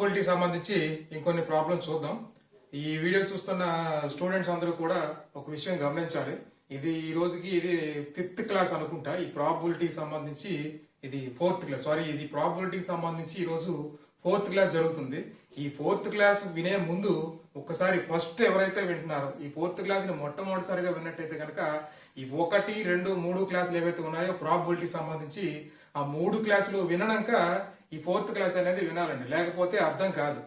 Probability సంబంధించి ఇంకొన్ని problems చూద్దాం. ఈ వీడియో చూస్తున్న స్టూడెంట్స్ అందరూ కూడా ఒక విషయం గమనించాలి. ఇది ఈ రోజుకి ఇది 5th క్లాస్ అనుకుంటా. ఈ ప్రాబబిలిటీ సంబంధించి ఇది 4th క్లాస్, ఇది ప్రాబబిలిటీకి సంబంధించి ఈ రోజు 4th క్లాస్ జరుగుతుంది. ఈ 4th క్లాస్ వినే ముందు ఒక్కసారి ఫస్ట్ ఎవరైతే వింటున్నారో ఈ 4th క్లాస్ ని మొట్టమొదటిసారిగా విన్నట్టయితే కనుక ఈ 1, 2, 3 క్లాసులు ఏవైతే ఉన్నాయో ప్రాబబిలిటీ సంబంధించి ఆ 3 క్లాసులు వినక ఈ 4th క్లాస్ అనేది వినాలండి, లేకపోతే అర్థం కాదు.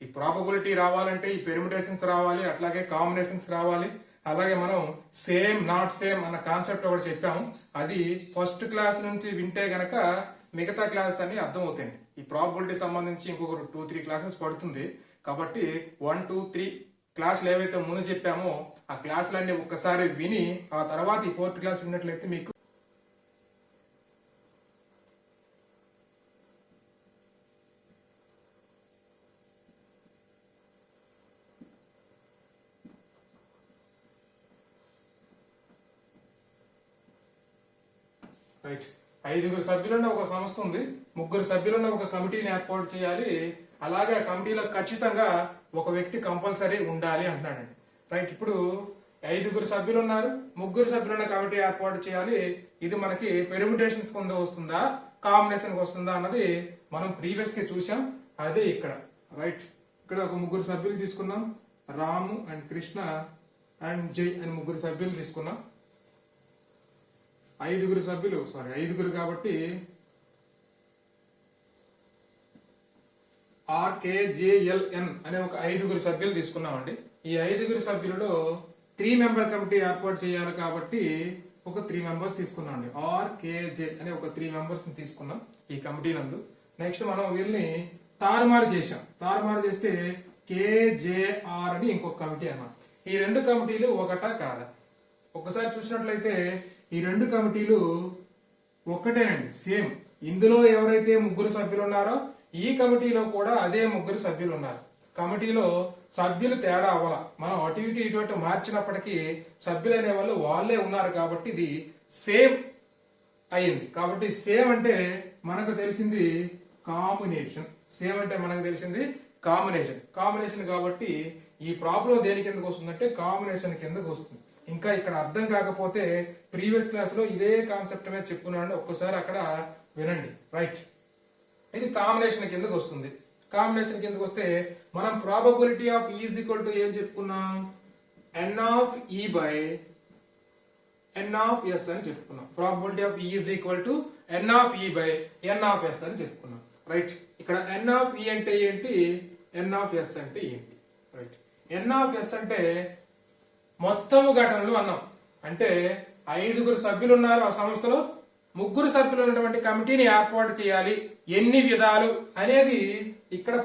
ఈ ప్రాబబిలిటీ రావాలంటే ఈ పెర్మిటేషన్స్ రావాలి, అట్లాగే కాంబినేషన్స్ రావాలి, అలాగే మనం సేమ్ నాట్ సేమ్ అన్న కాన్సెప్ట్ ఒకటి చెప్పాము. అది ఫస్ట్ క్లాస్ నుంచి వింటే గనక మిగతా క్లాసెస్ అన్ని అర్థం అవుతాయండి. ఈ ప్రాబబిలిటీ సంబంధించి ఇంకొక 2-3 క్లాసెస్ పడుతుంది. కాబట్టి 1, 2, 3 క్లాసులు ఏవైతే ముందు చెప్పామో ఆ క్లాసులన్నీ ఒక్కసారి విని ఆ తర్వాత ఈ 4th క్లాస్ విన్నట్లయితే మీకు రైట్. 5 సభ్యులున్న ఒక సంస్థ ఉంది, 3 సభ్యులున్న ఒక కమిటీని ఏర్పాటు చేయాలి, అలాగే ఆ కమిటీలో ఖచ్చితంగా ఒక వ్యక్తి కంపల్సరీ ఉండాలి అంటున్నాడండి. రైట్. ఇప్పుడు 5 సభ్యులు ఉన్నారు, 3 సభ్యులున్న కమిటీ ఏర్పాటు చేయాలి. ఇది మనకి పెర్మిటేషన్స్ కింద వస్తుందా కాంబినేషన్ వస్తుందా అన్నది మనం ప్రీవియస్ గా చూసాం. అదే ఇక్కడ. రైట్. ఇక్కడ ఒక 3 సభ్యులు తీసుకున్నాం, రాము అండ్ కృష్ణ అండ్ జై అని 3 సభ్యులు తీసుకున్నాం. 5 సభ్యులు 5 కాబట్టి RKJLN అనే ఒక 5 సభ్యులు తీసుకున్నామండి. ఈ 5 సభ్యులలో 3 మెంబర్ కమిటీ ఏర్పాటు చేయాలి కాబట్టి ఒక 3 మెంబర్స్ తీసుకున్నామండి. RKJ అనే ఒక 3 మెంబర్స్ తీసుకున్నాం ఈ కమిటీ నందు. నెక్స్ట్ మనం వీళ్ళని తారుమారు చేసాం. తారుమారు చేస్తే KJR అని ఇంకొక కమిటీ అన్నమాట. ఈ 2 కమిటీలు ఒకటా కాదా? ఒకసారి చూసినట్లయితే ఈ 2 కమిటీలు ఒక్కటేనండి, సేమ్. ఇందులో ఎవరైతే 3 సభ్యులు ఉన్నారో ఈ కమిటీలో కూడా అదే 3 సభ్యులు ఉన్నారు. కమిటీలో సభ్యులు తేడా అవ్వాల, మనం అటు ఇటు మార్చినప్పటికీ సభ్యులు అనే వాళ్ళు వాళ్ళే ఉన్నారు కాబట్టి ఇది సేమ్ అయింది. కాబట్టి సేమ్ అంటే మనకు తెలిసింది కాంబినేషన్. సేమ్ అంటే మనకు తెలిసింది కాంబినేషన్ కాబట్టి ఈ ప్రాబ్లం దేని కిందకు వస్తుందంటే కాంబినేషన్ కిందకు వస్తుంది. ఇంకా ఇక్కడ అర్థం కాకపోతే ప్రీవియస్ క్లాస్ లో ఇదే కాన్సెప్ట్ మీద చెప్పుకున్నాను, ఒక్కసారి అక్కడ వినండి. రైట్. ఇది కాంబినేషన్ కిందకు వస్తుంది. కాంబినేషన్ కిందకు వస్తే మనం probability of E is equal to ఏం చెప్పుకున్నాం? N of E by N of S అని చెప్పుకున్నాం. Probability of E is equal to N of E by N of S అని చెప్పుకున్నాం. రైట్. ఇక్కడ N ఆఫ్ E అంటే ఏంటి, N ఆఫ్ S అంటే ఏంటి? రైట్. N ఆఫ్ S అంటే మొత్తము ఘటనలు అన్నాం. అంటే 5 సభ్యులు ఉన్నారు ఆ సంస్థలో, 3 సభ్యులు ఉన్నటువంటి కమిటీని ఏర్పాటు చేయాలి, ఎన్ని విధాలు అనేది ఇక్కడ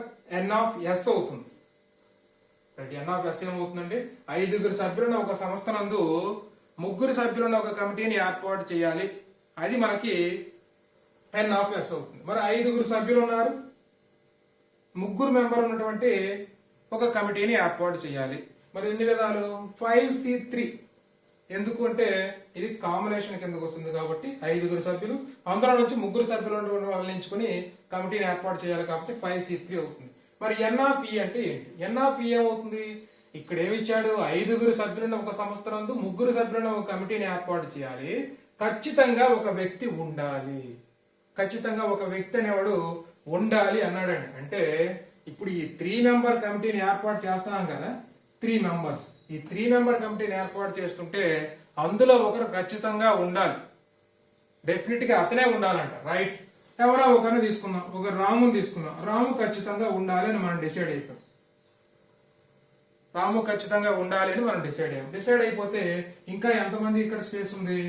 N ఆఫ్ S అవుతుంది. రైట్. N ఆఫ్ S ఏమవుతుందండి? 5 సభ్యులున్న ఒక సంస్థ నందు 3 సభ్యులున్న ఒక కమిటీని ఏర్పాటు చేయాలి, అది మనకి N ఆఫ్ S అవుతుంది. మరి 5 సభ్యులు ఉన్నారు, 3 మెంబర్ ఉన్నటువంటి ఒక కమిటీని ఏర్పాటు చేయాలి. మరి ఎన్ని విధాలు? 5C3. ఎందుకు అంటే ఇది కాంబినేషన్ కిందకు వస్తుంది కాబట్టి 5 సభ్యులు, అందులో నుంచి 3 సభ్యులు వాళ్ళని ఎంచుకుని కమిటీని ఏర్పాటు చేయాలి కాబట్టి 5C3 అవుతుంది. మరి N ఆఫ్ E అంటే ఏంటి? N ఆఫ్ E ఏమవుతుంది? ఇక్కడ ఏమి ఇచ్చాడు? 5 సభ్యులున్న ఒక సంస్థ నందు 3 సభ్యులున్న ఒక కమిటీని ఏర్పాటు చేయాలి, ఖచ్చితంగా ఒక వ్యక్తి ఉండాలి, ఖచ్చితంగా ఒక వ్యక్తి అనేవాడు ఉండాలి అన్నాడండి. అంటే ఇప్పుడు ఈ 3 మెంబర్ కమిటీని ఏర్పాటు చేస్తున్నాం కదా, 3 మెంబర్స్. ఈ 3 మెంబర్ కమిటీని ఏర్పాటు చేస్తుంటే అందులో ఒకరు ఖచ్చితంగా ఉండాలి, డెఫినెట్ గా అతనే ఉండాలంట. రైట్. ఎవరో ఒకరిని తీసుకున్నాం, ఒక రాముని తీసుకున్నాం, రాము ఖచ్చితంగా ఉండాలి అని మనం డిసైడ్ అయిపోయాం. రాము ఖచ్చితంగా ఉండాలి అని మనం డిసైడ్ అయ్యాం. డిసైడ్ అయిపోతే ఇంకా ఎంతమంది ఇక్కడ స్పేస్ ఉంది?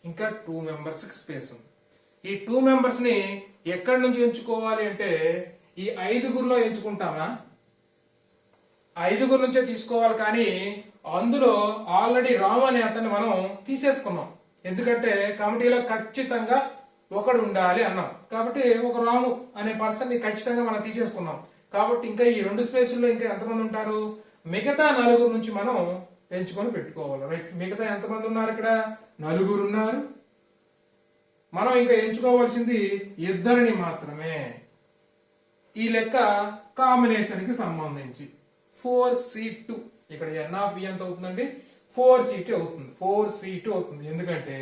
ఇంకా 2 మెంబర్స్ స్పేస్ ఉంది. ఈ 2 మెంబర్స్ ని ఎక్కడి నుంచి ఎంచుకోవాలి అంటే ఈ 5లో ఎంచుకుంటామా? 5 నుంచే తీసుకోవాలి, కానీ అందులో ఆల్రెడీ రాము అనే అతన్ని మనం తీసేసుకున్నాం. ఎందుకంటే కమిటీలో ఖచ్చితంగా ఒకడు ఉండాలి అన్నాం కాబట్టి ఒక రాము అనే పర్సన్ ని ఖచ్చితంగా మనం తీసేసుకున్నాం. కాబట్టి ఇంకా ఈ 2 స్పేసుల్లో ఇంకా ఎంతమంది ఉంటారు? మిగతా 4 నుంచి మనం ఎంచుకొని పెట్టుకోవాలి. రైట్. మిగతా ఎంతమంది ఉన్నారు? ఇక్కడ 4 ఉన్నారు. మనం ఇంకా ఎంచుకోవాల్సింది 2 మాత్రమే. ఈ లెక్క కాంబినేషన్ కి సంబంధించి 4C2 ఇక్కడ n ఆఫ్ v ఎంత అవుతుందండి 4C2 అవుతుంది 4C2 అవుతుంది. ఎందుకంటే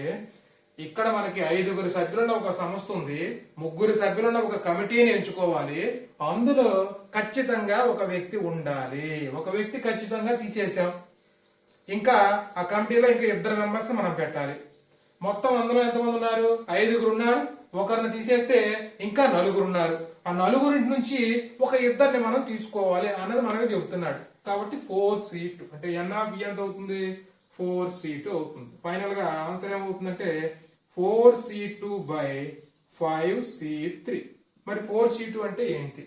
ఇక్కడ మనకి 5 సభ్యులున్న ఒక సంస్థ ఉంది, 3 సభ్యులున్న ఒక కమిటీని ఎంచుకోవాలి, అందులో ఖచ్చితంగా ఒక వ్యక్తి ఉండాలి. ఒక వ్యక్తి ఖచ్చితంగా తీసేసాం, ఇంకా ఆ కమిటీలో ఇంకా 2 మెంబర్స్ మనం పెట్టాలి. మొత్తం అందులో ఎంతమంది ఉన్నారు 5 ఉన్నారు, ఒకరిని తీసేస్తే ఇంకా 4 ఉన్నారు. ఆ 4 నుంచి ఒక 2 మనం తీసుకోవాలి అన్నది మనకు చెబుతున్నాడు. కాబట్టి 4C2 అంటే n ఆఫ్ v ఎంత అవుతుంది 4C2 అవుతుంది. ఫైనల్ గా ఆన్సర్ ఏమవుతుందంటే 4C2 బై 5C3. మరి 4C2 అంటే ఏంటి?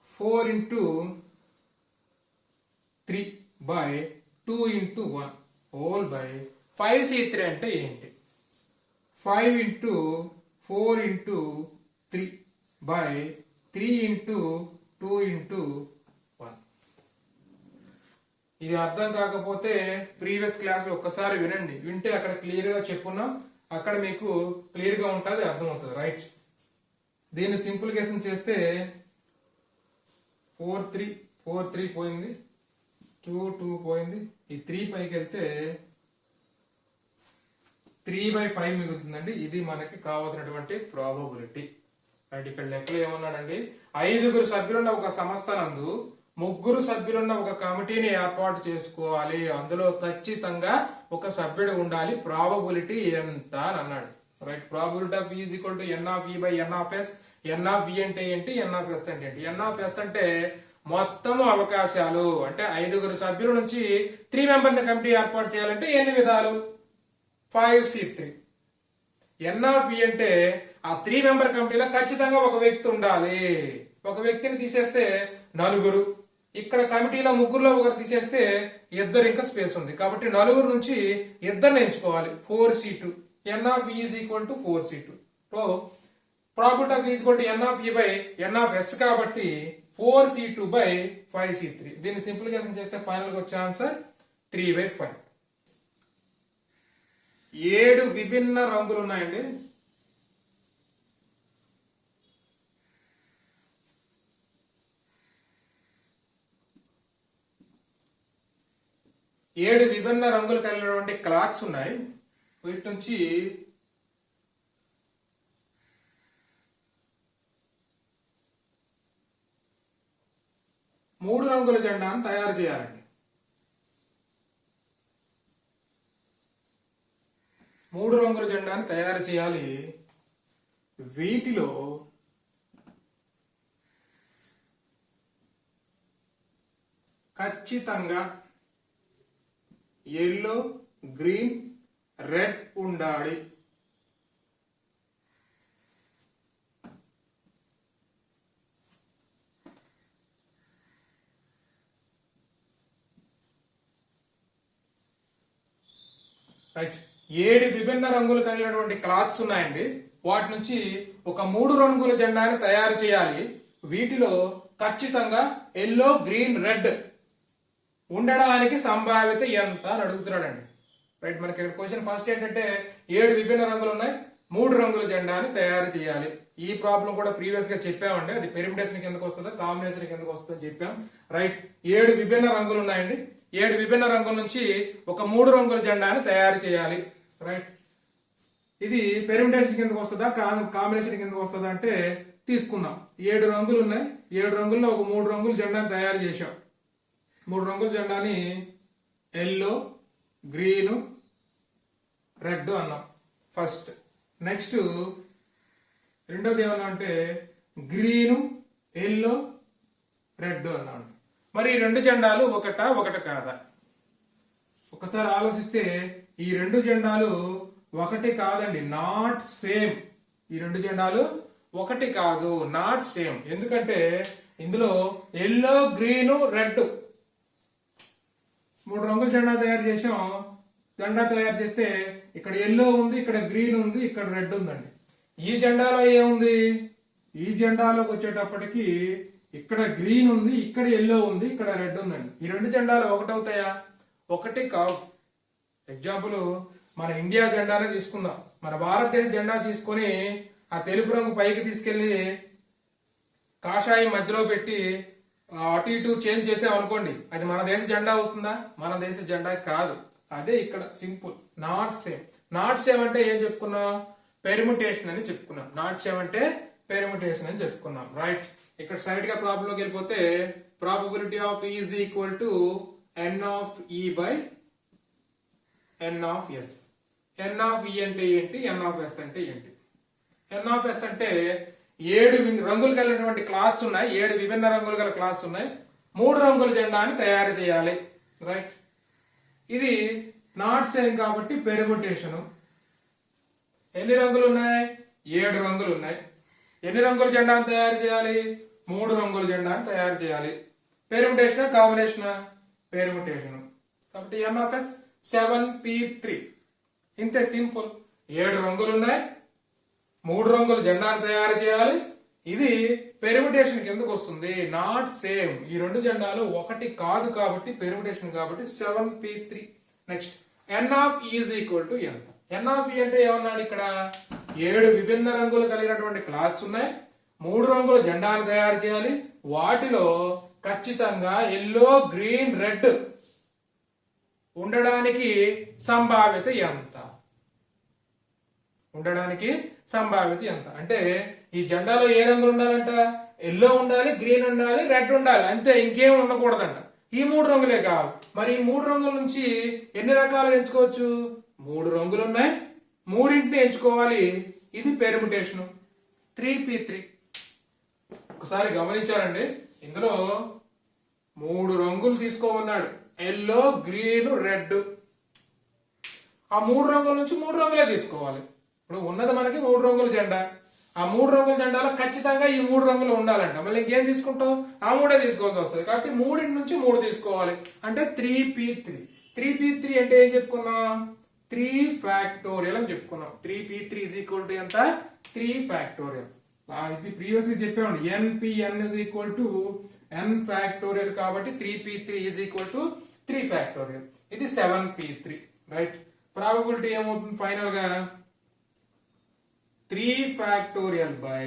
4 into 3 by 2 into 1 whole by 5C3 అంటే ఏంటి? 5 into 4 into 3 by 3 into 2 into 1. ఇది అర్థం కాకపోతే ప్రీవియస్ క్లాస్ లో ఒక్కసారి వినండి, వింటే అక్కడ క్లియర్ గా చెప్పున్నాం, అక్కడ మీకు క్లియర్ గా ఉంటుంది, అర్థం అవుతుంది. రైట్, దీన్ని సింప్లిఫికేషన్ చేస్తే 4 3 పోయింది, 2 పోయింది, ఈ 3 పైకి వెళ్తే 3/5 మిగులుతుందండి. ఇది మనకి కావాల్సినటువంటి ప్రాబబిలిటీ. రైట్, ఇక్కడ లెక్కలు ఏమన్నాడండి 5 సభ్యులున్న ఒక సంస్థ నందు 3 సభ్యులున్న ఒక కమిటీని ఏర్పాటు చేసుకోవాలి, అందులో ఖచ్చితంగా ఒక సభ్యుడు ఉండాలి, ప్రాబబిలిటీ ఎంత అని అన్నాడు. Right, probability of v is equal to n of v by n of s. n of v అంటే ఏంటి, n ఆఫ్ s అంటే ఏంటి? n ఆఫ్ s అంటే మొత్తము అవకాశాలు, అంటే 5 సభ్యుల నుంచి 3 మెంబర్ని కమిటీ ఏర్పాటు చేయాలంటే ఎన్ని విధాలు 5C3. n ఆఫ్ v అంటే ఆ 3 మెంబర్ కమిటీలో ఖచ్చితంగా ఒక వ్యక్తి ఉండాలి, ఒక వ్యక్తిని తీసేస్తే 4, ఇక్కడ కమిటీలో 3లో ఒకరు తీసేస్తే 2 ఇంకా స్పేస్ ఉంది, కాబట్టి 4 నుంచి 2 ఎంచుకోవాలి 4C2. n of v is equal to 4C2. So probability of v is equal to n of v by n of s కాబట్టి 4C2 బై 5C3. దీన్ని సింప్లిఫికేషన్ చేస్తే ఫైనల్ గా వచ్చే ఆన్సర్ 3/5. 7 విభిన్న రంగులు ఉన్నాయండి. ఏడు విభిన్న రంగులు కలిగినటువంటి క్లాత్స్ ఉన్నాయి. వీటి నుంచి మూడు రంగుల జెండాను తయారు చేయాలండి. 3 రంగుల జెండాను తయారు చేయాలి. వీటిలో ఖచ్చితంగా ఎల్లో, గ్రీన్, రెడ్ ఉండాలి. రైట్, 7 విభిన్న రంగులు కలిగినటువంటి క్లాత్స్ ఉన్నాయండి. వాటి నుంచి ఒక 3 రంగుల జెండాను తయారు చేయాలి. వీటిలో ఖచ్చితంగా ఎల్లో, గ్రీన్, రెడ్ ఉండడానికి సంభావ్యత ఎంత అని అడుగుతున్నాడండి. రైట్, మనకి ఇక్కడ క్వశ్చన్ ఫస్ట్ ఏంటంటే 7 విభిన్న రంగులు ఉన్నాయి, 3 రంగుల జెండాను తయారు చేయాలి. ఈ ప్రాబ్లం కూడా ప్రీవియస్ గా చెప్పామండి, అది పెరిమిటేషన్ కిందకు వస్తుందా కాంబినేషన్ కిందకు వస్తుందని చెప్పాం. రైట్, 7 విభిన్న రంగులు ఉన్నాయండి. 7 విభిన్న రంగుల నుంచి ఒక 3 రంగుల జెండాను తయారు చేయాలి. రైట్, ఇది పెరిమిటేషన్ కిందకు వస్తుందా కాంబినేషన్ కిందకు వస్తుందా అంటే తీసుకుందాం. 7 రంగులు ఉన్నాయి, 7 రంగుల్లో ఒక 3 రంగుల జెండాను తయారు చేశాం. 3 రంగుల జెండాని ఎల్లో, గ్రీన్, రెడ్ అన్నాం ఫస్ట్. నెక్స్ట్ రెండోది ఏమన్నా అంటే గ్రీను, ఎల్లో, రెడ్ అన్నాడు. మరి ఈ 2 జెండాలు ఒకటి కాదా? ఒకసారి ఆలోచిస్తే ఈ 2 జెండాలు ఒకటి కాదండి, నాట్ సేమ్. ఈ 2 జెండాలు ఒకటి కాదు, నాట్ సేమ్. ఎందుకంటే ఇందులో ఎల్లో, గ్రీను, రెడ్ 3 రంగుల జెండా తయారు చేసాం. జెండా తయారు చేస్తే ఇక్కడ ఎల్లో ఉంది, ఇక్కడ గ్రీన్ ఉంది, ఇక్కడ రెడ్ ఉందండి. ఈ జెండాలో ఏముంది? ఈ జెండాలోకి వచ్చేటప్పటికి ఇక్కడ గ్రీన్ ఉంది, ఇక్కడ ఎల్లో ఉంది, ఇక్కడ రెడ్ ఉందండి. ఈ 2 జెండాలు ఒకటవుతాయా? ఒకటి కావు. ఎగ్జాంపుల్ మన ఇండియా జెండానే తీసుకుందాం. మన భారతదేశ జెండా తీసుకొని ఆ తెలుపు రంగు పైకి తీసుకెళ్లి కాషాయం మధ్యలో పెట్టి అటు ఇటు చేంజ్ చేసామనుకోండి, అది మన దేశ జెండా అవుతుందా? మన దేశ జెండా కాదు. అదే ఇక్కడ simple, not same. Not same అంటే ఏం చెప్పుకున్నాం? పెర్ముటేషన్ అని చెప్పుకున్నాం. నాట్ సేమ్ అంటే పెర్ముటేషన్ అని చెప్పుకున్నాం. రైట్. ఇక్కడ సైడ్ గా ప్రాబ్లం లోకి వెళ్ళిపోతే probability of E is equal to n of E by n of S. n of E అంటే ఏంటి? n ఆఫ్ S అంటే ఏంటి? n ఆఫ్ S అంటే 7 రంగులు కలిగినటువంటి క్లాత్స్ ఉన్నాయి, 7 విభిన్న రంగులు గల క్లాత్స్ ఉన్నాయి. 3 రంగుల జెండాని తయారు చేయాలి. రైట్. ఇది నాట్ సేమ్ కాబట్టి పెర్ముటేషన్. ఎన్ని రంగులు ఉన్నాయి? 7 రంగులు ఉన్నాయి. ఎన్ని రంగుల జెండాను తయారు చేయాలి? 3 రంగుల జెండాను తయారు చేయాలి. Permutation combination? పెర్ముటేషన్. కాబట్టి n ఆఫ్ S 7p3. ఇంతే, సింపుల్. 7 రంగులు ఉన్నాయి, 3 రంగుల జెండాను తయారు చేయాలి. ఇది పెర్ముటేషన్ కిందకు వస్తుంది. నాట్ సేమ్, ఈ రెండు జెండాలు ఒకటి కాదు కాబట్టి పెర్ముటేషన్ కాబట్టి 7p3. Next n of E is equal to ఎంత? n ఆఫ్ E అంటే ఏమన్నాడు ఇక్కడ? 7 విభిన్న రంగులు కలిగినటువంటి క్లాత్స్ ఉన్నాయి, 3 రంగుల జెండాను తయారు చేయాలి. వాటిలో ఖచ్చితంగా ఎల్లో, గ్రీన్, రెడ్ ఉండడానికి సంభావ్యత ఎంత? ఉండడానికి సంభావ్యత ఎంత అంటే ఈ జెండాలో ఏ రంగులు ఉండాలంట? ఎల్లో ఉండాలి, గ్రీన్ ఉండాలి, రెడ్ ఉండాలి, అంతే, ఇంకేం ఉండకూడదంట. ఈ 3 రంగులే కావాలి. మరి ఈ 3 రంగుల నుంచి ఎన్ని రకాలు ఎంచుకోవచ్చు? 3 రంగులు ఉన్నాయి, 3ంటిని ఎంచుకోవాలి. ఇది పెర్ముటేషన్. 3p3. ఒకసారి గమనించారండి, ఇందులో 3 రంగులు తీసుకోమన్నాడు, ఎల్లో, గ్రీన్, రెడ్. ఆ 3 రంగుల నుంచి 3 రంగులే తీసుకోవాలి. ఇప్పుడు ఉన్నది మనకి 3 రంగుల జెండా. ఆ 3 రంగుల జెండాలో ఖచ్చితంగా ఈ 3 రంగులు ఉండాలంట. మళ్ళీ ఇంకేం తీసుకుంటాం? ఆ 3 తీసుకోవాల్సి వస్తుంది. కాబట్టి 3 నుంచి 3 తీసుకోవాలి. అంటే 3p3. 3p3 అంటే ఏం చెప్పుకున్నాం? 3 ఫ్యాక్టోరియల్ అని చెప్పుకున్నాం. 3p3 ఈజ్ ఈక్వల్ టు ఎంత? 3 ఫ్యాక్టోరియల్. ఇది ప్రీవియస్ గా చెప్పామండి. npn is equal to n factorial కాబట్టి 3p3 is equal to 3 factorial. ఇది 7p3. రైట్. ప్రాబబిలిటీ ఏమవుతుంది ఫైనల్ గా? 3 ఫ్యాక్టోరియల్ బై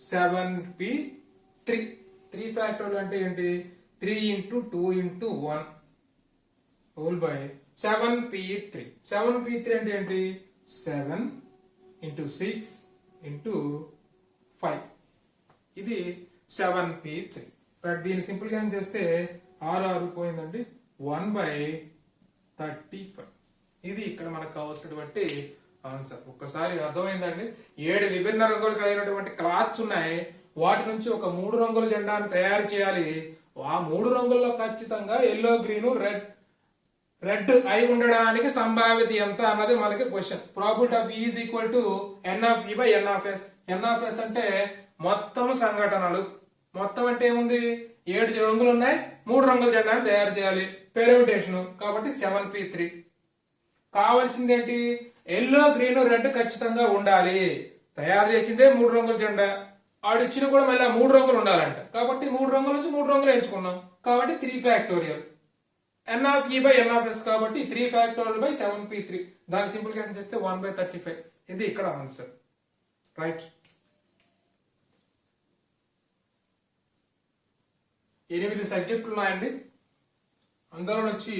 7p3. 3 ఫ్యాక్టోరియల్ అంటే ఏంటి? 3 into 2 into 1 whole by 7p3. 7p3 అంటే ఏంటి? 7 ఇంటూ 6 ఇంటూ 5. ఇది 7p3. రైట్. దీన్ని సింపుల్ గా చేస్తే 6 పోయిందండి, 1/35. ఇది ఇక్కడ మనకు కావాల్సినటువంటి ఆన్సర్. ఒక్కసారి అర్థమైందండి. 7 విభిన్న రంగులు కలిగినటువంటి క్లాత్స్ ఉన్నాయి, వాటి నుంచి ఒక 3 రంగుల జెండాను తయారు చేయాలి. ఆ 3 రంగుల్లో ఖచ్చితంగా ఎల్లో, గ్రీన్, రెడ్ అయి ఉండడానికి సంభావ్యత ఎంత అన్నది మనకి question. Probability of E is equal to n of E by n of S. n of S అంటే మొత్తం సంఘటనలు. మొత్తం అంటే ఏముంది? 7 రంగులు ఉన్నాయి, 3 రంగుల జెండాను తయారు చేయాలి. పెర్ముటేషన్ కాబట్టి 7p3. కావాల్సింది ఏంటి? ఎల్లో, గ్రీన్, రెడ్ ఖచ్చితంగా ఉండాలి. తయారు చేసిందే 3 రంగుల జెండా. ఆడిచ్చిన కూడా మళ్ళీ 3 రంగులు ఉండాలంట. కాబట్టి 3 రంగుల నుంచి 3 రంగులు ఎంచుకున్నాం. కాబట్టి 3 factorial. n of E by n of S కాబట్టి 3 ఫ్యాక్టోరియల్ బై 7p3. దాన్ని సింప్లిఫికేషన్ చేస్తే 1/35. ఇది ఇక్కడ ఆన్సర్. రైట్. 8 సబ్జెక్టులు ఉన్నాయండి. అందులో నుంచి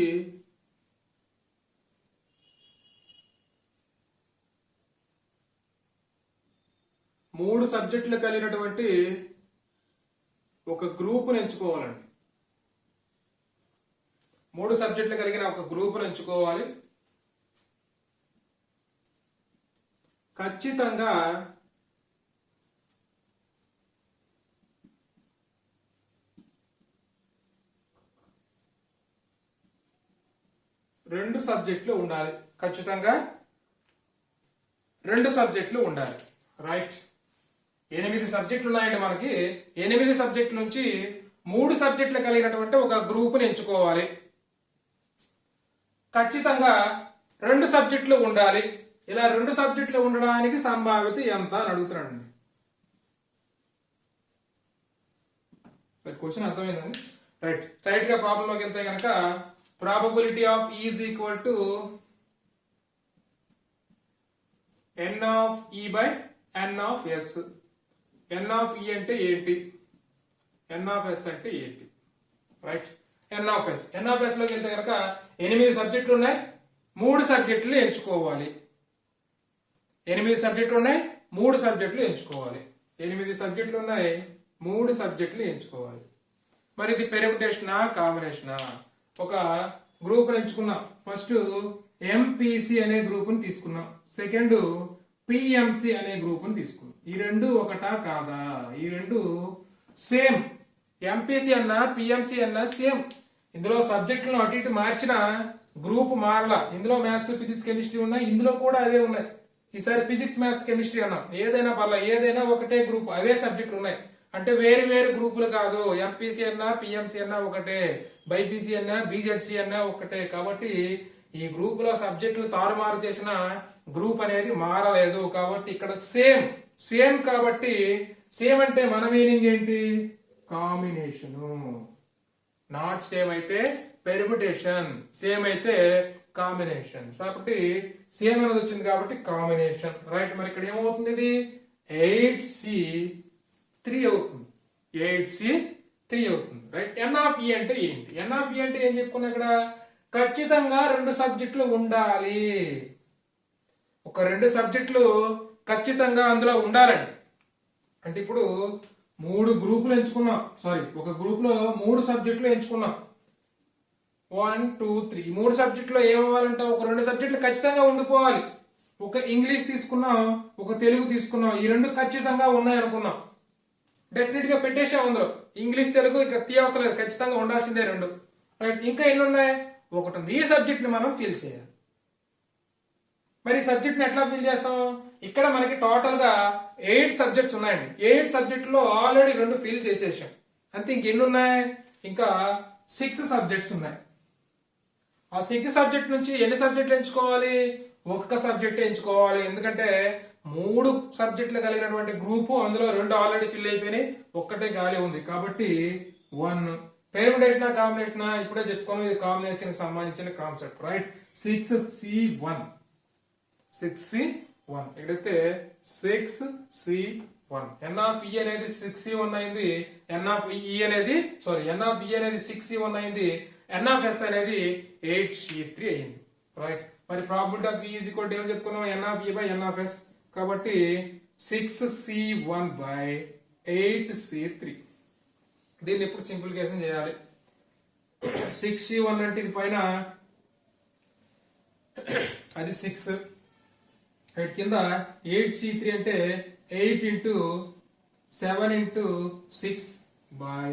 3 సబ్జెక్టులు కలిగినటువంటి ఒక గ్రూపును ఎంచుకోవాలండి. 3 సబ్జెక్టులు కలిగిన ఒక గ్రూపును ఎంచుకోవాలి. ఖచ్చితంగా రెండు సబ్జెక్టులు ఉండాలి. ఖచ్చితంగా 2 సబ్జెక్టులు ఉండాలి. రైట్. 8 సబ్జెక్టులు ఉన్నాయండి మనకి. 8 సబ్జెక్టుల నుంచి 3 సబ్జెక్టులు కలిగినటువంటి ఒక గ్రూపుని ఎంచుకోవాలి. ఖచ్చితంగా 2 సబ్జెక్టులు ఉండాలి. ఇలా 2 సబ్జెక్టులు ఉండడానికి సంభావ్యత ఎంత అని అడుగుతున్నాడండి. క్వశ్చన్ అర్థమైందండి. రైట్. స్ట్రైట్ గా ప్రాబ్లం లోకి వెళ్తే కనుక probability of E is equal to n of E by n of S. n of E అంటే ఏంటి? ఎన్ ఆఫ్ ఎస్ అంటే ఏంటి? రైట్, ఎన్ ఆఫ్ ఎస్ లోకి వెళ్తే కనుక 8 సబ్జెక్టులు ఉన్నాయి, 3 సబ్జెక్టులు ఎంచుకోవాలి. 8 సబ్జెక్టులు ఉన్నాయి, 3 సబ్జెక్టులు ఎంచుకోవాలి. 8 సబ్జెక్టులు ఉన్నాయి, 3 సబ్జెక్టులు ఎంచుకోవాలి. మరి ఇది పెర్ముటేషనా కాంబినేషనా? ఒక గ్రూప్ ఎంచుకున్నాం. ఫస్ట్ ఎంపీసీ అనే గ్రూప్ ని తీసుకున్నాం, సెకండ్ పిఎంసి అనే గ్రూప్ ని తీసుకున్నాం. ఈ రెండు ఒకటా కాదా? ఈ రెండు సేమ్. ఎంపీసీ అన్నా పిఎంసి అన్నా సేమ్. ఇందులో సబ్జెక్టులను అటు ఇటు మార్చిన గ్రూప్ మారలా. ఇందులో మ్యాథ్స్ ఫిజిక్స్ కెమిస్ట్రీ ఉన్నాయి, ఇందులో కూడా అవే ఉన్నాయి. ఈసారి ఫిజిక్స్ మ్యాథ్స్ కెమిస్ట్రీ అన్నాం, ఏదైనా పర్లా, ఏదైనా ఒకటే గ్రూప్, అవే సబ్జెక్టులు ఉన్నాయి. అంటే వేరు వేరు గ్రూపులు కాదు. ఎంపీసీ అన్నా పిఎంసి అన్నా ఒకటే, బైపీసీ అన్నా బీజెడ్సీ అన్నా ఒకటే. కాబట్టి ఈ గ్రూప్ లో సబ్జెక్టులు తారుమారు చేసిన గ్రూప్ అనేది మారలేదు. కాబట్టి ఇక్కడ సేమ్ సేమ్. కాబట్టి సేమ్ అంటే మన మీనింగ్ ఏంటి? కాంబినేషను. నాట్ సేమ్ అయితే పెర్ముటేషన్, సేమ్ అయితే కాంబినేషన్. కాబట్టి సేమ్ అనేది వచ్చింది కాబట్టి కాంబినేషన్. రైట్, మరి ఇక్కడ ఏమవుతుంది? ఇది 8C3 అవుతుంది. 8C3 అవుతుంది. రైట్, ఎన్ ఆఫ్ ఈ అంటే ఏంటి? ఎన్ ఆఫ్ ఈ అంటే ఏం చెప్పుకున్నా ఇక్కడ? ఖచ్చితంగా 2 సబ్జెక్టులు ఉండాలి. ఒక 2 సబ్జెక్టులు ఖచ్చితంగా అందులో ఉండాలండి. అంటే ఇప్పుడు 3 గ్రూపులు ఎంచుకున్నాం, సారీ ఒక గ్రూప్ లో 3 సబ్జెక్టులు ఎంచుకున్నాం. 1 2 3 3 సబ్జెక్టులో ఏమవ్వాలంటే ఒక 2 సబ్జెక్టులు ఖచ్చితంగా ఉండిపోవాలి. ఒక ఇంగ్లీష్ తీసుకున్నాం, ఒక తెలుగు తీసుకున్నాం, ఈ 2 ఖచ్చితంగా ఉన్నాయి అనుకున్నాం. డెఫినెట్ గా పెట్టేసాం అందులో. ఇంగ్లీష్ తెలుగు ఇక తీయవసరం లేదు, ఖచ్చితంగా ఉండాల్సిందే 2. రైట్, ఇంకా ఎన్ని ఉన్నాయి? ఒకటి ఉంది. ఈ సబ్జెక్ట్ ని మనం ఫిల్ చేయాలి. మరి ఈ సబ్జెక్ట్ ని ఎట్లా ఫిల్ చేస్తాం? ఇక్కడ మనకి టోటల్ గా 8 సబ్జెక్ట్స్ ఉన్నాయండి. 8 సబ్జెక్టులో ఆల్రెడీ 2 ఫిల్ చేసేసాం. అంతే, ఇంకెన్ని ఉన్నాయి? ఇంకా 6 సబ్జెక్ట్స్ ఉన్నాయి. ఆ 6 సబ్జెక్ట్ నుంచి ఎన్ని సబ్జెక్టులు ఎంచుకోవాలి? 1 సబ్జెక్ట్ ఎంచుకోవాలి. ఎందుకంటే 3 సబ్జెక్టులు కలిగినటువంటి గ్రూపు, అందులో 2 ఆల్రెడీ ఫిల్ అయిపోయినాయి, ఒక్కటే గాలి ఉంది. కాబట్టి 1. పెర్ముటేషన్ కాంబినేషన్ ఇప్పుడే చెప్పుకోవాలి, ఇది కాంబినేషన్ సంబంధించిన కాన్సెప్ట్. Right, 6C1. 6C1 ఇక్కడైతే 6C1. ఎన్ ఆఫ్ ఈ అనేది 6C1 అయింది. ఎన్ ఆఫ్ ఈ అనేది ఎన్ ఆఫ్ ఈ అనేది 6C1 అయింది. ఎన్ ఆఫ్ ఎస్ అనేది 8C3 అయింది. రైట్, మరి probability of E is equal to ఏం చెప్పుకున్నాం? ఎన్ of E by N of S. కాబట్టి 6C1 బై 8C3. దీన్ని ఇప్పుడు సింప్లిఫికేషన్ చేయాలి. 6C1 అంటే ఇది పైన, అది 6. రైట్, కింద 8C3 అంటే 8 into 7 into 6 by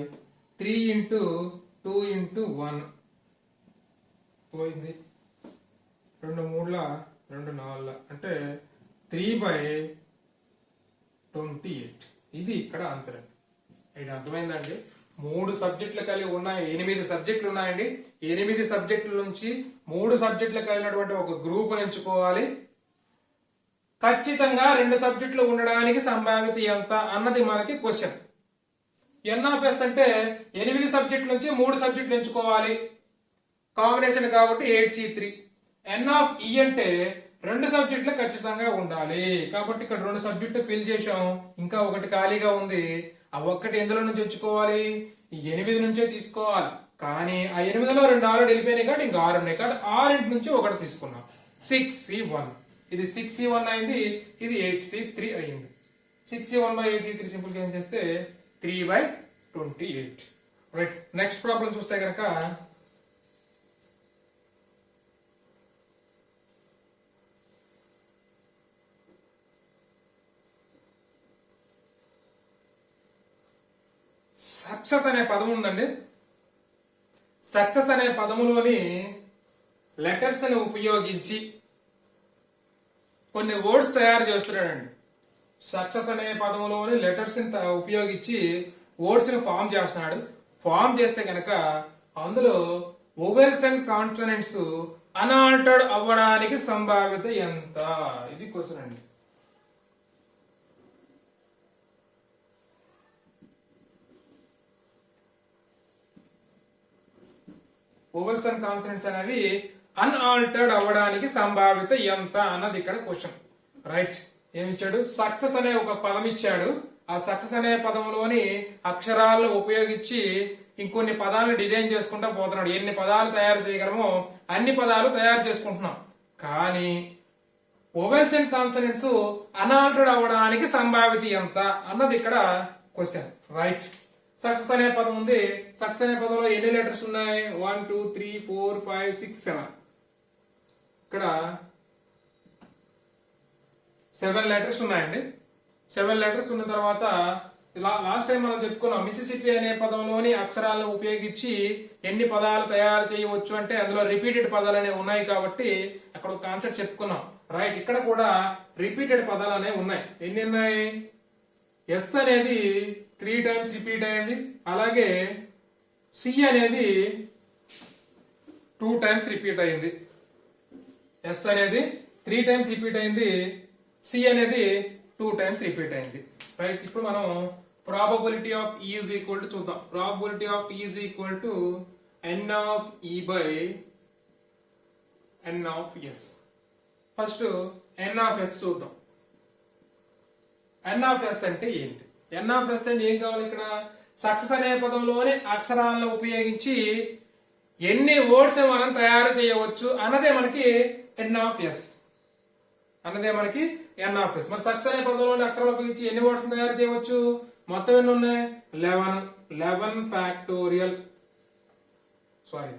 3 into 2 into 1 పోయింది. 2 3 2 4 అంటే 3/28. ఇది ఇక్కడ ఆన్సర్ అండి. ఇది అర్థమైందండి. 3 సబ్జెక్టులు కలిగి ఉన్నాయి, 8 సబ్జెక్టులు ఉన్నాయండి. 8 సబ్జెక్టుల నుంచి 3 సబ్జెక్టులు కలిగినటువంటి ఒక గ్రూప్ ఎంచుకోవాలి. ఖచ్చితంగా 2 సబ్జెక్టులు ఉండడానికి సంభావ్యత ఎంత అన్నది మనకి క్వశ్చన్. ఎన్ ఆఫ్ ఎస్ అంటే 8 సబ్జెక్టుల నుంచి 3 సబ్జెక్టులు ఎంచుకోవాలి, కాంబినేషన్ కాబట్టి 8C3. ఎన్ ఆఫ్ ఈ అంటే 2 సబ్జెక్టులు ఖచ్చితంగా ఉండాలి. కాబట్టి ఇక్కడ 2 సబ్జెక్టులు ఫిల్ చేసాం, ఇంకా ఒకటి ఖాళీగా ఉంది. ఆ ఒక్కటి ఎందులో నుంచి ఎంచుకోవాలి? ఈ 8 నుంచే తీసుకోవాలి. కానీ ఆ 8లో 2 ఆల్రెడీ వెళ్ళిపోయినాయి కాబట్టి ఇంకా 6 ఉన్నాయి. కాబట్టి 6 నుంచి ఒకటి తీసుకున్నాం. 6C1. ఇది 6C1 అయింది, ఇది 8C3 అయింది. 6C1 బై 8C3 సింపుల్ ఏం చేస్తే 3/28. రైట్, నెక్స్ట్ ప్రాబ్లం చూస్తే కనుక సక్సెస్ అనే పదం ఉందండి. సక్సెస్ అనే పదములోని లెటర్స్ ని ఉపయోగించి కొన్ని వర్డ్స్ తయారు చేస్తున్నాడండి. సక్సెస్ అనే పదములోని లెటర్స్ ని ఉపయోగించి వర్డ్స్ ని ఫామ్ చేస్తున్నాడు. ఫామ్ చేస్తే కనుక అందులో వొవెల్స్ అండ్ కాన్సనెంట్స్ అన్ఆల్టర్డ్ అవ్వడానికి సంభావ్యత ఎంత? ఇది క్వశ్చన్ అండి. వొవెల్స్ అండ్ కాన్సనెంట్స్ అనేవి అన్ఆల్టర్డ్ అవ్వడానికి సంభావ్యత ఎంత అన్నది ఇక్కడ క్వశ్చన్. రైట్, ఏమిచ్చాడు? సక్సెస్ అనే ఒక పదం ఇచ్చాడు, ఆ సక్సెస్ అనే పదంలోని అక్షరాలను ఉపయోగించి ఇంకొన్ని పదాలను డిజైన్ చేసుకుంటా పోతున్నాడు. ఎన్ని పదాలు తయారు చేయగలమో అన్ని పదాలు తయారు చేసుకుంటున్నాం. కానీ వొవెల్స్ అండ్ కాన్సనెంట్స్ అనాల్టర్డ్ అవ్వడానికి సంభావ్యత ఎంత అన్నది ఇక్కడ క్వశ్చన్. రైట్, సక్సెస్ అనే పదం ఉంది. సక్సెస్ అనే పదంలో ఎన్ని లెటర్స్ ఉన్నాయి? 1 2 3 4 5 6 7. ఇక్కడ 7 లెటర్స్ ఉన్నాయండి. 7 లెటర్స్ ఉన్న తర్వాత లాస్ట్ టైం మనం చెప్పుకున్నాం, మిసిసిపి అనే పదంలోని అక్షరాలను ఉపయోగించి ఎన్ని పదాలు తయారు చేయవచ్చు అంటే అందులో రిపీటెడ్ పదాలు అనేవి ఉన్నాయి కాబట్టి అక్కడ ఒక కాన్సెప్ట్ చెప్పుకున్నాం. రైట్, ఇక్కడ కూడా రిపీటెడ్ పదాలు అనేవి ఉన్నాయి. ఎన్ని ఉన్నాయి? ఎస్ అనేది 3 టైమ్స్ రిపీట్ అయింది. అలాగే సి అనేది 2 టైమ్స్ రిపీట్ అయింది. ఎస్ అనేది 3 టైమ్స్ రిపీట్ అయింది. సి అనేది 2 టైమ్స్ రిపీట్ అయింది. రైట్, ఇప్పుడు మనం probability of E is equal to చూద్దాం. Probability of E is equal to N of E by N of S. First N of S చూద్దాం. N of yes అంటే ఏంటి? ఎన్ of yes అంటే ఏం కావాలి? ఇక్కడ సక్సెస్ అనే పదంలోని అక్షరాలను ఉపయోగించి ఎన్ని వర్డ్స్ మనం తయారు చేయవచ్చు అన్నదే మనకి ఎన్ ఆఫ్ ఎస్. అన్నదే మనకి ఎన్ ఆఫ్ ఎస్. మరి సక్సెస్ అనే పదంలోని అక్షరాలు ఉపయోగించి ఎన్ని వర్డ్స్ తయారు చేయవచ్చు? మొత్తం ఎన్ని ఉన్నాయి? 11 factorial, sorry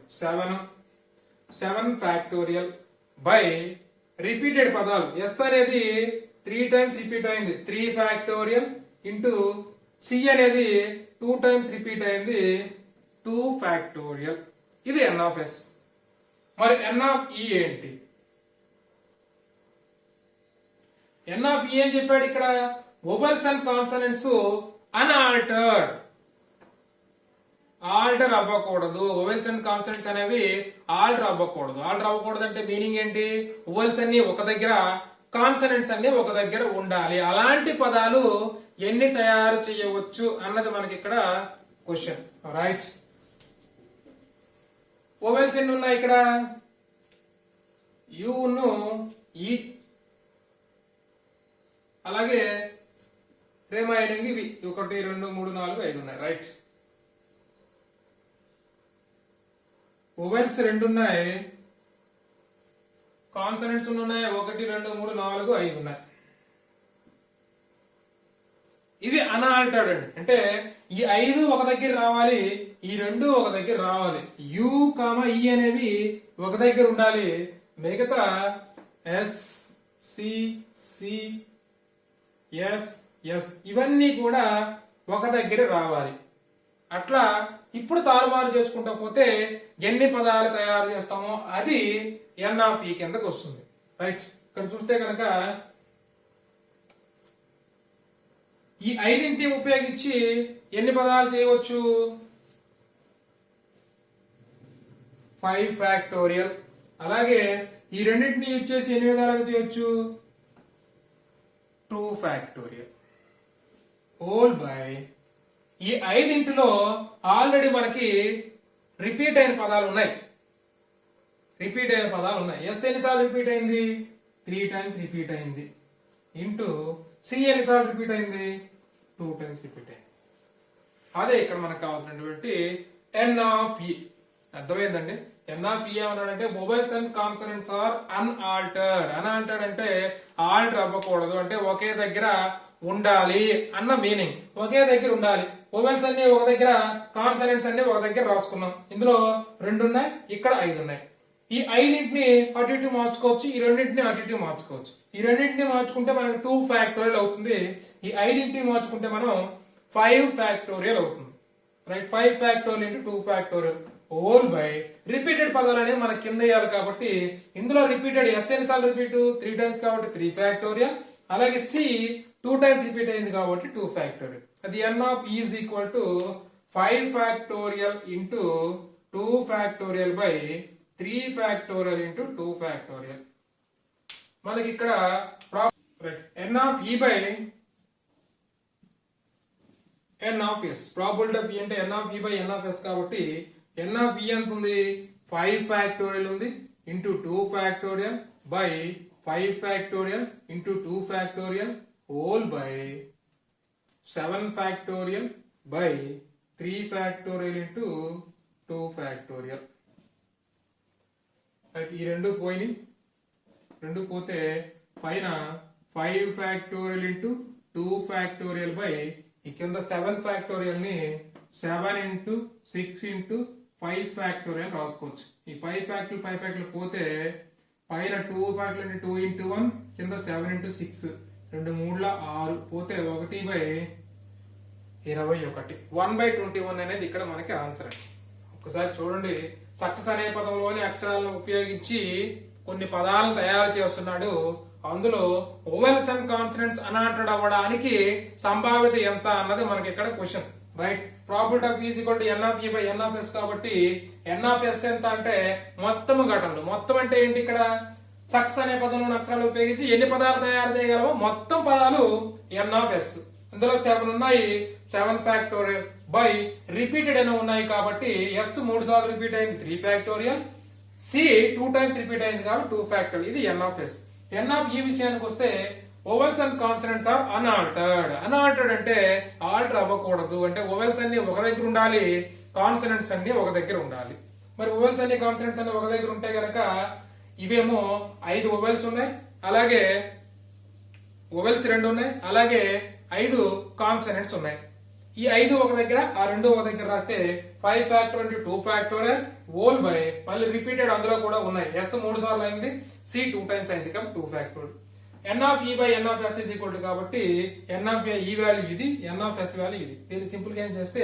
7 factorial by repeated పదాలు. ఎస్ అనేది 3 టైమ్స్ రిపీట్ అయింది, 3 ఫ్యాక్టోరియల్ ఇంటూ సి అనేది 2 టైమ్స్ రిపీట్ అయింది, 2 ఫ్యాక్టోరియల్. ఇది ఎన్ ఆఫ్ ఎస్. మరి ఎన్ ఆఫ్ ఈ ఏంటి? ఎన్ ఆఫ్ ఈ ఏం చెప్పాడు ఇక్కడ? వొవెల్స్ అండ్ కాన్సనెంట్స్ అన్ఆల్టర్డ్, ఆల్టర్ అవ్వకూడదు. వొవెల్స్ అండ్ కాన్సనెంట్స్ అనేవి ఆల్టర్ అవ్వకూడదు. ఆల్టర్ అవ్వకూడదు అంటే మీనింగ్ ఏంటి? వొవెల్స్ అన్ని ఒక దగ్గర, కాన్సనెంట్స్ అన్ని ఒక దగ్గర ఉండాలి. అలాంటి పదాలు ఎన్ని తయారు చేయవచ్చు అన్నది మనకి ఇక్కడ క్వశ్చన్. రైట్, వొవెల్స్ ఎన్ని ఉన్నాయి ఇక్కడ? యును ఈ, అలాగే రిమైనింగ్ ఇవి 1 2 3 4 5 ఉన్నాయి. రైట్, వొవెల్స్ 2 ఉన్నాయి, కాన్సనెంట్స్ ఉన్నాయి 1 2 3 4 5 ఉన్నాయి. ఇవి అన్ఆల్టర్డ్ అండి. అంటే ఈ 5 ఒక దగ్గర రావాలి, ఈ 2 ఒక దగ్గర రావాలి. యు ఈ అనేవి ఒక దగ్గర ఉండాలి. మిగతా S C C S S ఇవన్నీ కూడా ఒక దగ్గర రావాలి. అట్లా ఇప్పుడు తారుమారు చేసుకుంటా పోతే ఎన్ని పదాలు తయారు చేస్తామో అది ఎన్ ఆఫ్ ఈ కిందకు వస్తుంది. రైట్, ఇక్కడ చూస్తే కనుక ఈ 5 ఉపయోగించి ఎన్ని పదాలు చేయవచ్చు? 5 ఫ్యాక్టోరియల్. అలాగే ఈ రెండింటిని యూజ్ చేసి ఎన్ని విధాలుగా చేయొచ్చు? 2 ఫ్యాక్టోరియల్ హోల్ బై ఈ 5లో ఆల్రెడీ మనకి రిపీట్ అయిన పదాలు ఉన్నాయి. ఎస్ ఎన్నిసార్లు రిపీట్ అయింది? 3 టైమ్స్ రిపీట్ అయింది. ఇంటూ సి ఎన్నిసార్లు రిపీట్ అయింది? 2 టైమ్స్ రిపీట్ అయింది. అదే ఇక్కడ మనకు కావాల్సినటువంటి ఎన్ ఆఫ్ ఈ. అర్థమైందండి? ఎన్ ఆఫ్ ఈ ఏమన్నాడంటే వొవెల్స్ అండ్ కాన్సనెంట్స్ ఆర్ అన్ఆల్టర్డ్. అన్ఆల్టర్డ్ అంటే ఆల్టర్ అవ్వకూడదు, అంటే ఒకే దగ్గర ఉండాలి అన్న మీనింగ్. ఒకే దగ్గర ఉండాలి. వొవెల్స్ అన్ని ఒక దగ్గర, కాన్సనెంట్స్ అన్ని ఒక దగ్గర రాసుకున్నాం. ఇందులో 2 ఉన్నాయి, ఇక్కడ 5 ఉన్నాయి. ఈ 5 అటు ఇటు మార్చుకోవచ్చు, ఈ 2 అటు ఇటు మార్చుకోవచ్చు. ఈ 2 మార్చుకుంటే మనకు 2 ఫ్యాక్టోరియల్ అవుతుంది. ఈ 5 మార్చుకుంటే మనం 5 ఫ్యాక్టోరియల్ అవుతుంది. Right, 5 factorial into 2 factorial whole by repeated పదాలు అనేవి మనకి కింద వేయాలి కాబట్టి ఇందులో రిపీటెడ్ ఎస్ ఎన్నిసార్లు రిపీట్? 3 టైమ్స్ కాబట్టి 3 ఫ్యాక్టోరియల్. అలాగే సి 2 టైమ్స్ రిపీట్ అయింది కాబట్టి 2 ఫ్యాక్టోరియల్. అది N of E is equal to 5 factorial into 2 factorial by 3 factorial into 2 factorial. మనకి ఇక్కడ N of E by N of S. Probability of E అంటే N of E by N of S కాబట్టి N of E ఎంత ఉంది? 5 factorial ఉంది into 2 factorial by 5 factorial into 2 factorial whole by 7 factorial by 3 factorial into 2 factorial. ఈ రెండు పోయినాయి, రెండు పోతే పైన 5 ఫ్యాక్టోరియల్ ఇంటూ 2 ఫ్యాక్టోరియల్ బై ఈ కింద 7 ఫ్యాక్టోరియల్ ని 7 ఇంటూ 6 ఇంటూ 5 ఫ్యాక్టోరియల్ రాసుకోవచ్చు. ఈ 5 ఫ్యాక్టోరియల్ పోతే పైన 2 ఫ్యాక్టోరియల్ 2 ఇంటూ 1 కింద 7 ఇంటూ 6 2 3 6 పోతే 1 బై 21 1/21 అనేది ఇక్కడ మనకి ఆన్సర్ అండి. ఒకసారి చూడండి, సక్సెస్ అనే పదంలోని అక్షరాలను ఉపయోగించి కొన్ని పదాలను తయారు చేస్తున్నాడు. అందులో ఓవెల్స్ అండ్ కాన్సనెంట్స్ అనాటెడ్ అవ్వడానికి సంభావ్యత ఎంత అన్నది మనకి ఇక్కడ question. Right, probability of is equal to N of E by N of S కాబట్టి ఎన్ ఆఫ్ ఎస్ ఎంత అంటే మొత్తం ఘటనలు. మొత్తం అంటే ఏంటి, ఇక్కడ సక్సెస్ అనే పదంలోని అక్షరాలు ఉపయోగించి ఎన్ని పదాలు తయారు చేయగలమో మొత్తం పదాలు ఎన్ ఆఫ్ ఎస్. ఇందులో 7 ఉన్నాయి, 7 ఫ్యాక్టోరియల్ బై రిపీటెడ్ అని ఉన్నాయి కాబట్టి ఎస్ 3 సార్లు రిపీట్ అయింది 3 ఫ్యాక్టోరియల్, సి 2 టైమ్స్ రిపీట్ అయింది కాబట్టి 2 ఫ్యాక్టోరియల్. ఇది ఎన్ ఆఫ్ ఎస్. ఎన్ ఆఫ్ ఈ విషయానికి వస్తే ఓవెల్స్ అండ్ కాన్సనెంట్స్ ఆర్ అన్ఆల్టర్డ్. అన్ఆల్టర్డ్ అంటే ఆల్టర్ అవ్వకూడదు, అంటే ఓవెల్స్ అన్ని ఒక దగ్గర ఉండాలి, కాన్సనెంట్స్ అన్ని ఒక దగ్గర ఉండాలి. మరి ఓవెల్స్ అన్ని కాన్సనెంట్స్ అన్ని ఒక దగ్గర ఉంటే గనక ఇవేమో 5 ఓవెల్స్ ఉన్నాయి, అలాగే ఓవెల్స్ 2 ఉన్నాయి, అలాగే 5 కాన్సనెంట్స్ ఉన్నాయి. ఈ 5 ఒక దగ్గర, ఆ 2 ఒక దగ్గర రాస్తే 5 factorial into 2 factorial whole by మళ్ళీ రిపీటెడ్ అందులో కూడా ఉన్నాయి. ఎస్ 3 సార్లు అయింది, సి 2 టైమ్స్ అయింది కాబట్టి 2 factorial. N of E by N of S is equal to కాబట్టి ఎన్ ఆఫ్ ఈ వాల్యూ ఇది, ఎన్ ఆఫ్ ఎస్ వాల్యూ ఇది. దీన్ని సింపుల్ గా ఏం చేస్తే